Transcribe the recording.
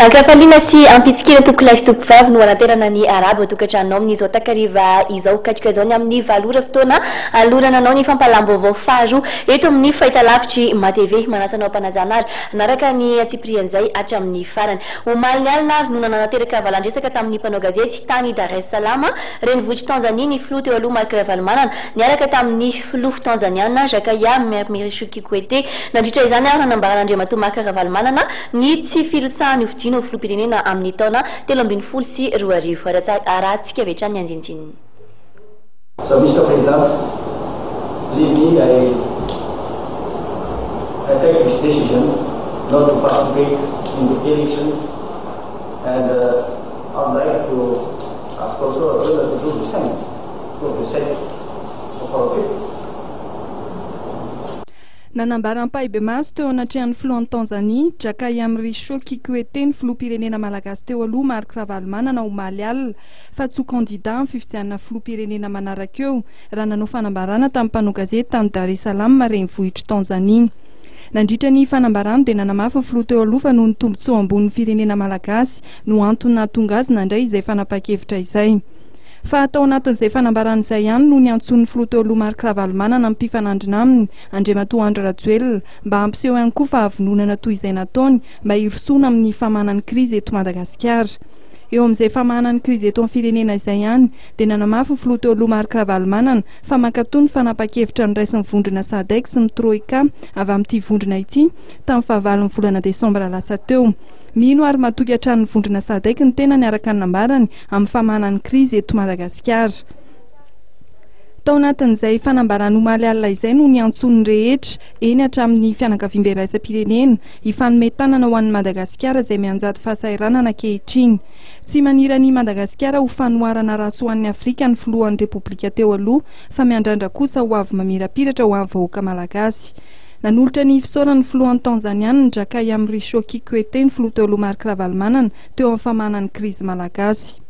Kafalina sy ampitsikina tokolay toko vavy no anaterana ny arabo tokantrano amin'izao takariva izao katrika izao ny amin'ny valora fotoana alorana anao ny fampalam-baovao faharoa eto amin'ny fahitalavitry matv manasanao mpanajana azy naraka ny atsiprian'izay atra amin'ny farany omaly ny alina ary no nanateraka valandresaka tamin'ny mpanao gazety tany Dar es Salaam renivohitry Tanzania ny filoha teo aloha Marc Ravalomanana niaraka tamin'ny filoha tanzaniana Jakaya Mrisho Kikwete nandritra izany ary nanambaran'Andriamatoa Marc Ravalomanana ny tsy filotsahany ho filoham-pirenena amin'ny taona 2020 sy 2020 arahantsika avy hatrany anjinjininy. So Mr. President, believe me, I take this decision not to participate in the election, and I would like to ask also Raila to do the same for the sake of our people. Nanambaram-paibe maso teo anatrehan'ny filohan'ny Tanzania Jakaya Mrisho Kikwete ny filoham-pirenena malagasy teo aloha Marc Ravalomanana omaly alina fa tsy ho candidat amin'ny fifidianana filoham-pirenena manaraka eo raha nanao fanambarana tamin'ny mpanao gazety tany Dar es Salaam renivohitry Tanzania. Nandritra ny fanambarana dia nanamafy ny filoha teo aloha fa noho ny tombontsoa ambonin'ny firenena malagasy no antony nahatonga azy nandray izay fanapa-kevitra izay. Fa atao anatin'izay fanambarana izay ihany no niantson'ny filoha teo aloha Marc Ravalomanana amin'ny mpifanandrina aminy Andriamatoa Andry Rajoelina mba hampiseho ihany koa fahavononana toy izay nataony mba hirosoana amin'ny famahanan'ny krizy eto Madagasikara. Eo amin'izay famahanan'ny krizy eto amin'ny firenena izay ihany dia nanamafy ny filoha teo aloha Marc Ravalomanana fa mankatoy ny fanapa-kevitra ny raisin'ny vondrona SADC sy ny Troika avy amin'ity vondrona ity tamin'ny fahavalon'ny volana Desambra lasa teo. Mino ary matoky hatranin'ny vondrona SADC ny tena niaraka nambarany amin'ny famahanan'ny krizy eto Madagasikara. Tao anatin'izay fanambarana omaly alina izay no niantson'ny rehetra eny hatramin'ny fianakaviam-be raisam-pirenena hifanome tanana ho an'ny Madagasikara izay mianjady fahasahiranana ankehitriny. Tsy manirany Madagasikara ho fanoharana ratsy ho an'ny Afrika ny filohan'ny Repoblika teo aloha fa miandrandra kosa ho avy mamirapiratra ho an'ny vahoaka malagasy. Nanolotra ny fisaoran'ny filohan'ny Tanzaniana Jakaya Mrisho Kikwete ny filoha teo aloha Marc Ravalomanana teo amin'ny famahanan'ny krizy malagasy.